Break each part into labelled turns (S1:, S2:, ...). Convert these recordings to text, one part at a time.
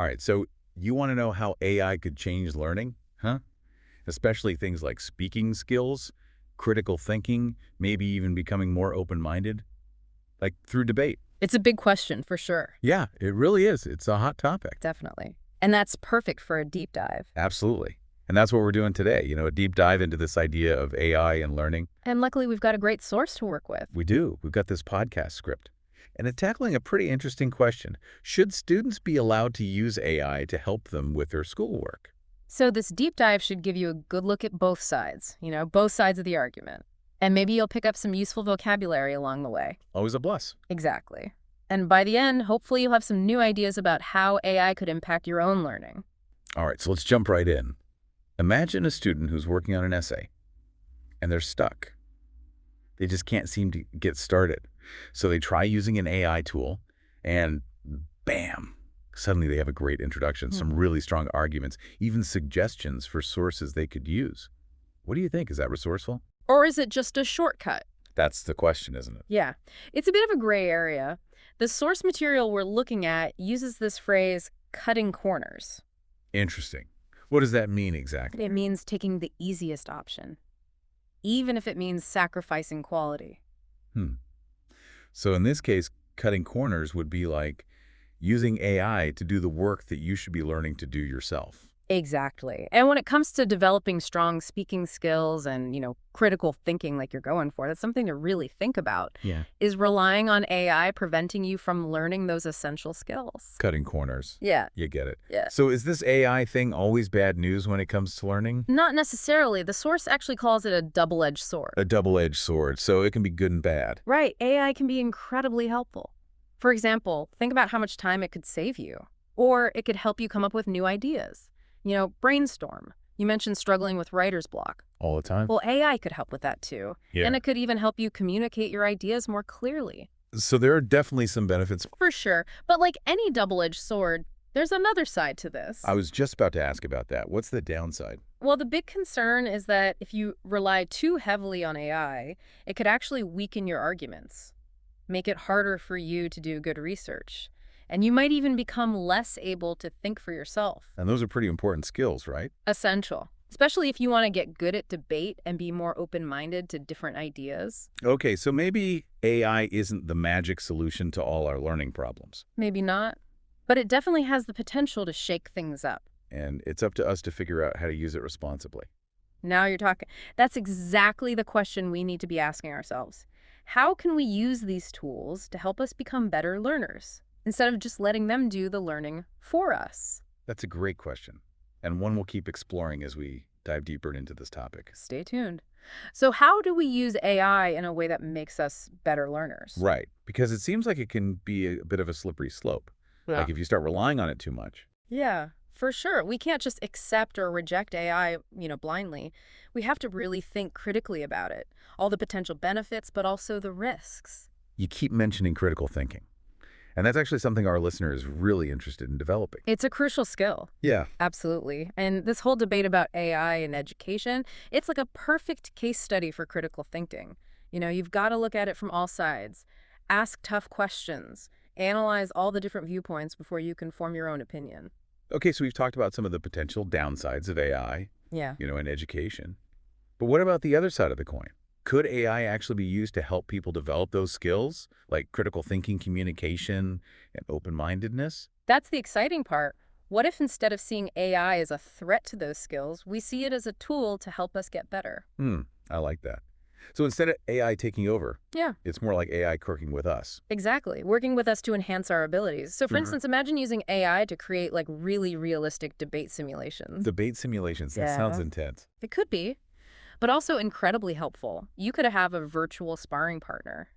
S1: All right, so you want to know how AI could change learning, huh? Especially things like speaking skills, critical thinking, maybe even becoming more open-minded, like through debate.
S2: It's a big question for sure.
S1: Yeah, it really is. It's a hot topic.
S2: Definitely. And that's perfect for a deep dive.
S1: Absolutely. And that's what we're doing today, a deep dive into this idea of AI and learning.
S2: And luckily, we've got a great source to work with.
S1: We do. We've got this podcast script. And it's tackling a pretty interesting question. Should students be allowed to use AI to help them with their schoolwork?
S2: So this deep dive should give you a good look at both sides, both sides of the argument. And maybe you'll pick up some useful vocabulary along the way.
S1: Always a plus.
S2: Exactly. And by the end, hopefully you'll have some new ideas about how AI could impact your own learning.
S1: All right, so let's jump right in. Imagine a student who's working on an essay, and they're stuck. They just can't seem to get started. So they try using an AI tool, and bam, suddenly they have a great introduction, some really strong arguments, even suggestions for sources they could use. What do you think? Is that resourceful?
S2: Or is it just a shortcut?
S1: That's the question, isn't it?
S2: Yeah, it's a bit of a gray area. The source material we're looking at uses this phrase, cutting corners.
S1: Interesting. What does that mean exactly?
S2: It means taking the easiest option, even if it means sacrificing quality.
S1: So in this case, cutting corners would be like using AI to do the work that you should be learning to do yourself.
S2: Exactly. And when it comes to developing strong speaking skills and, critical thinking like you're going for, that's something to really think about.
S1: Yeah.
S2: Is relying on AI preventing you from learning those essential skills?
S1: Cutting corners.
S2: Yeah.
S1: You get it.
S2: Yeah.
S1: So is this AI thing always bad news when it comes to learning?
S2: Not necessarily. The source actually calls it a double-edged sword.
S1: A double-edged sword, so it can be good and bad.
S2: Right. AI can be incredibly helpful. For example, think about how much time it could save you. Or it could help you come up with new ideas. Brainstorm. You mentioned struggling with writer's block.
S1: All the time?
S2: Well, AI could help with that too.
S1: Yeah.
S2: And it could even help you communicate your ideas more clearly.
S1: So there are definitely some benefits.
S2: For sure. But like any double-edged sword, there's another side to this.
S1: I was just about to ask about that. What's the downside?
S2: Well, the big concern is that if you rely too heavily on AI, it could actually weaken your arguments, make it harder for you to do good research. And you might even become less able to think for yourself.
S1: And those are pretty important skills, right?
S2: Essential. Especially if you want to get good at debate and be more open-minded to different ideas.
S1: Okay, so maybe AI isn't the magic solution to all our learning problems.
S2: Maybe not. But it definitely has the potential to shake things up.
S1: And it's up to us to figure out how to use it responsibly.
S2: Now you're talking. That's exactly the question we need to be asking ourselves. How can we use these tools to help us become better learners, instead of just letting them do the learning for us?
S1: That's a great question, and one we'll keep exploring as we dive deeper into this topic.
S2: Stay tuned. So how do we use AI in a way that makes us better learners?
S1: Right, because it seems like it can be a bit of a slippery slope.
S2: Yeah.
S1: Like if you start relying on it too much.
S2: Yeah, for sure. We can't just accept or reject AI, blindly. We have to really think critically about it. All the potential benefits, but also the risks.
S1: You keep mentioning critical thinking. And that's actually something our listener is really interested in developing.
S2: It's a crucial skill.
S1: Yeah.
S2: Absolutely. And this whole debate about AI and education, it's like a perfect case study for critical thinking. You've got to look at it from all sides. Ask tough questions. Analyze all the different viewpoints before you can form your own opinion.
S1: Okay, so we've talked about some of the potential downsides of AI,
S2: Yeah.
S1: in education. But what about the other side of the coin? Could AI actually be used to help people develop those skills, like critical thinking, communication, and open-mindedness?
S2: That's the exciting part. What if instead of seeing AI as a threat to those skills, we see it as a tool to help us get better?
S1: I like that. So instead of AI taking over,
S2: Yeah.
S1: it's more like AI working with us.
S2: Exactly. Working with us to enhance our abilities. So for instance, imagine using AI to create like really realistic debate simulations.
S1: Debate simulations, that
S2: Yeah.
S1: sounds intense.
S2: It could be, but also incredibly helpful. You could have a virtual sparring partner,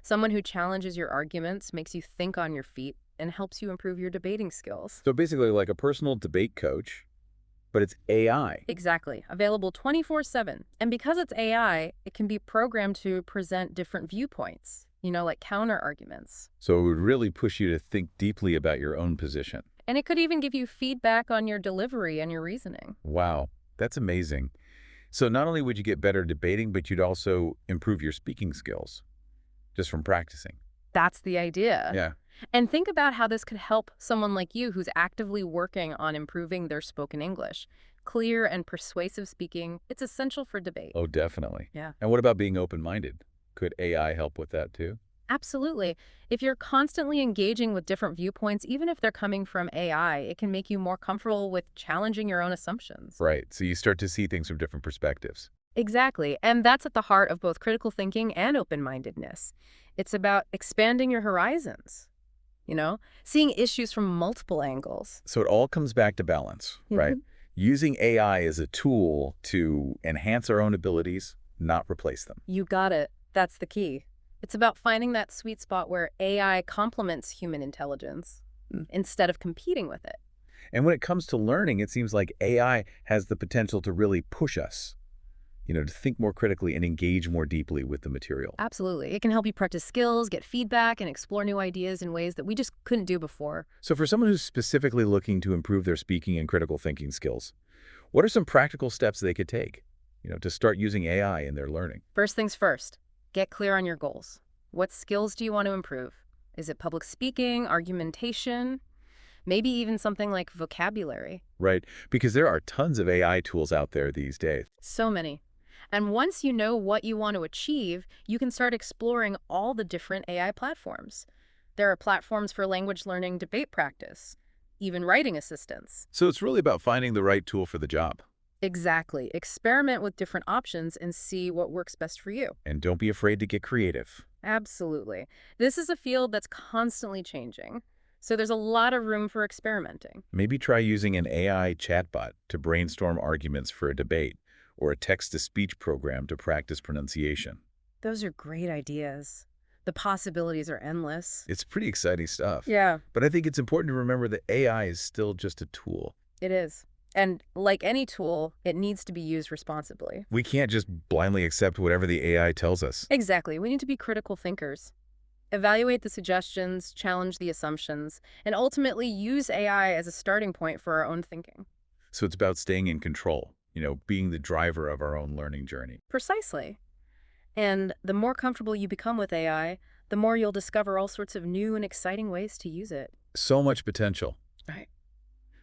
S2: someone who challenges your arguments, makes you think on your feet, and helps you improve your debating skills.
S1: So basically like a personal debate coach, but it's AI.
S2: Exactly. Available 24/7. And because it's AI, it can be programmed to present different viewpoints, like counter arguments.
S1: So it would really push you to think deeply about your own position.
S2: And it could even give you feedback on your delivery and your reasoning.
S1: Wow, that's amazing. So not only would you get better debating, but you'd also improve your speaking skills just from practicing.
S2: That's the idea.
S1: Yeah.
S2: And think about how this could help someone like you who's actively working on improving their spoken English. Clear and persuasive speaking, it's essential for debate.
S1: Oh, definitely.
S2: Yeah.
S1: And what about being open-minded? Could AI help with that too?
S2: Absolutely. If you're constantly engaging with different viewpoints, even if they're coming from AI, it can make you more comfortable with challenging your own assumptions.
S1: Right. So you start to see things from different perspectives.
S2: Exactly. And that's at the heart of both critical thinking and open-mindedness. It's about expanding your horizons, seeing issues from multiple angles.
S1: So it all comes back to balance, right?
S2: Mhm.
S1: Using AI as a tool to enhance our own abilities, not replace them.
S2: You got it. That's the key. It's about finding that sweet spot where AI complements human intelligence instead of competing with it.
S1: And when it comes to learning, it seems like AI has the potential to really push us, to think more critically and engage more deeply with the material.
S2: Absolutely. It can help you practice skills, get feedback, and explore new ideas in ways that we just couldn't do before.
S1: So for someone who's specifically looking to improve their speaking and critical thinking skills, what are some practical steps they could take, to start using AI in their learning?
S2: First things first, get clear on your goals. What skills do you want to improve? Is it public speaking, argumentation, maybe even something like vocabulary?
S1: Right? Because there are tons of AI tools out there these days.
S2: So many. And once you know what you want to achieve, you can start exploring all the different AI platforms. There are platforms for language learning, debate practice, even writing assistants.
S1: So it's really about finding the right tool for the job.
S2: Exactly. Experiment with different options and see what works best for you.
S1: And don't be afraid to get creative.
S2: Absolutely. This is a field that's constantly changing, so there's a lot of room for experimenting.
S1: Maybe try using an AI chatbot to brainstorm arguments for a debate, or a text-to-speech program to practice pronunciation.
S2: Those are great ideas. The possibilities are endless.
S1: It's pretty exciting stuff.
S2: Yeah,
S1: But I think it's important to remember that AI is still just a tool.
S2: it is. And like any tool, it needs to be used responsibly.
S1: We can't just blindly accept whatever the AI tells us.
S2: Exactly. We need to be critical thinkers. Evaluate the suggestions, challenge the assumptions, and ultimately use AI as a starting point for our own thinking.
S1: So it's about staying in control, being the driver of our own learning journey.
S2: Precisely. And the more comfortable you become with AI, the more you'll discover all sorts of new and exciting ways to use it.
S1: So much potential.
S2: Right.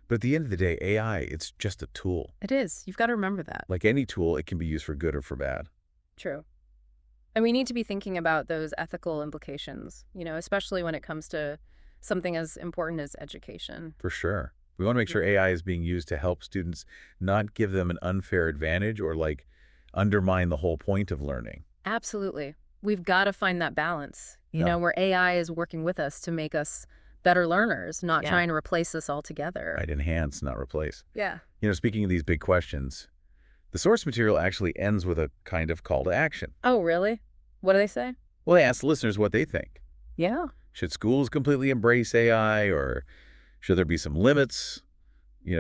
S1: But at the end of the day, AI, it's just a tool.
S2: It is. You've got to remember that.
S1: Like any tool, it can be used for good or for bad.
S2: True. And we need to be thinking about those ethical implications, especially when it comes to something as important as education.
S1: For sure. We want to make sure AI is being used to help students, not give them an unfair advantage or undermine the whole point of learning.
S2: Absolutely. We've got to find that balance,
S1: Yeah.
S2: where AI is working with us to make us better learners, not
S1: Yeah.
S2: trying to replace us altogether.
S1: Right, enhance, not replace.
S2: Yeah.
S1: Speaking of these big questions, the source material actually ends with a kind of call to action.
S2: Oh, really? What do they say?
S1: Well, they ask listeners what they think.
S2: Yeah.
S1: Should schools completely embrace AI, or should there be some limits,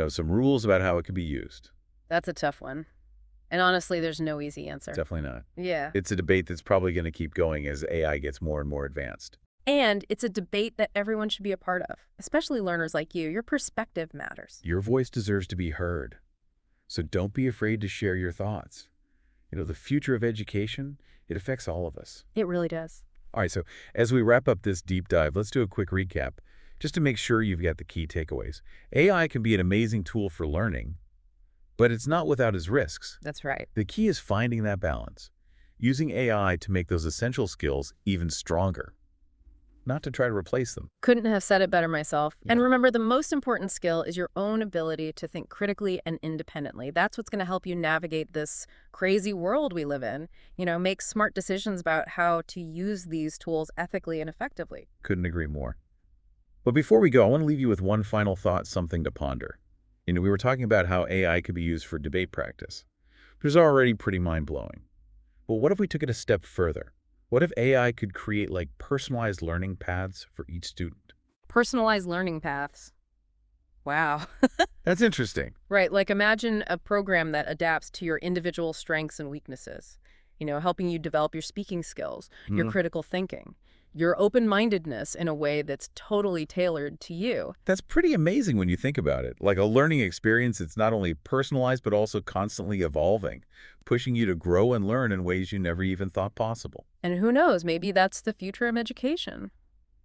S1: some rules about how it can be used?
S2: That's a tough one. And honestly, there's no easy answer.
S1: Definitely not.
S2: Yeah.
S1: It's a debate that's probably going to keep going as AI gets more and more advanced.
S2: And it's a debate that everyone should be a part of, especially learners like you. Your perspective matters.
S1: Your voice deserves to be heard. So don't be afraid to share your thoughts. The future of education, it affects all of us.
S2: It really does.
S1: All right, so as we wrap up this deep dive, let's do a quick recap, just to make sure you've got the key takeaways. AI can be an amazing tool for learning, but it's not without its risks.
S2: That's right.
S1: The key is finding that balance, using AI to make those essential skills even stronger, not to try to replace them.
S2: Couldn't have said it better myself.
S1: Yeah.
S2: And remember, the most important skill is your own ability to think critically and independently. That's what's going to help you navigate this crazy world we live in. Make smart decisions about how to use these tools ethically and effectively.
S1: Couldn't agree more. But before we go, I want to leave you with one final thought, something to ponder. We were talking about how AI could be used for debate practice, which is already pretty mind-blowing. But what if we took it a step further? What if AI could create personalized learning paths for each student?
S2: Personalized learning paths. Wow.
S1: That's interesting.
S2: Right. Imagine a program that adapts to your individual strengths and weaknesses, helping you develop your speaking skills, your critical thinking, your open-mindedness in a way that's totally tailored to you.
S1: That's pretty amazing when you think about it. Like a learning experience that's not only personalized, but also constantly evolving, pushing you to grow and learn in ways you never even thought possible.
S2: And who knows, maybe that's the future of education.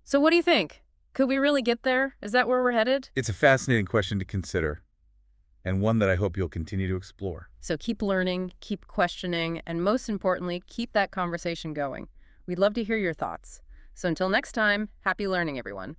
S2: So what do you think? Could we really get there? Is that where we're headed?
S1: It's a fascinating question to consider, and one that I hope you'll continue to explore.
S2: So keep learning, keep questioning, and most importantly, keep that conversation going. We'd love to hear your thoughts. So until next time, happy learning, everyone.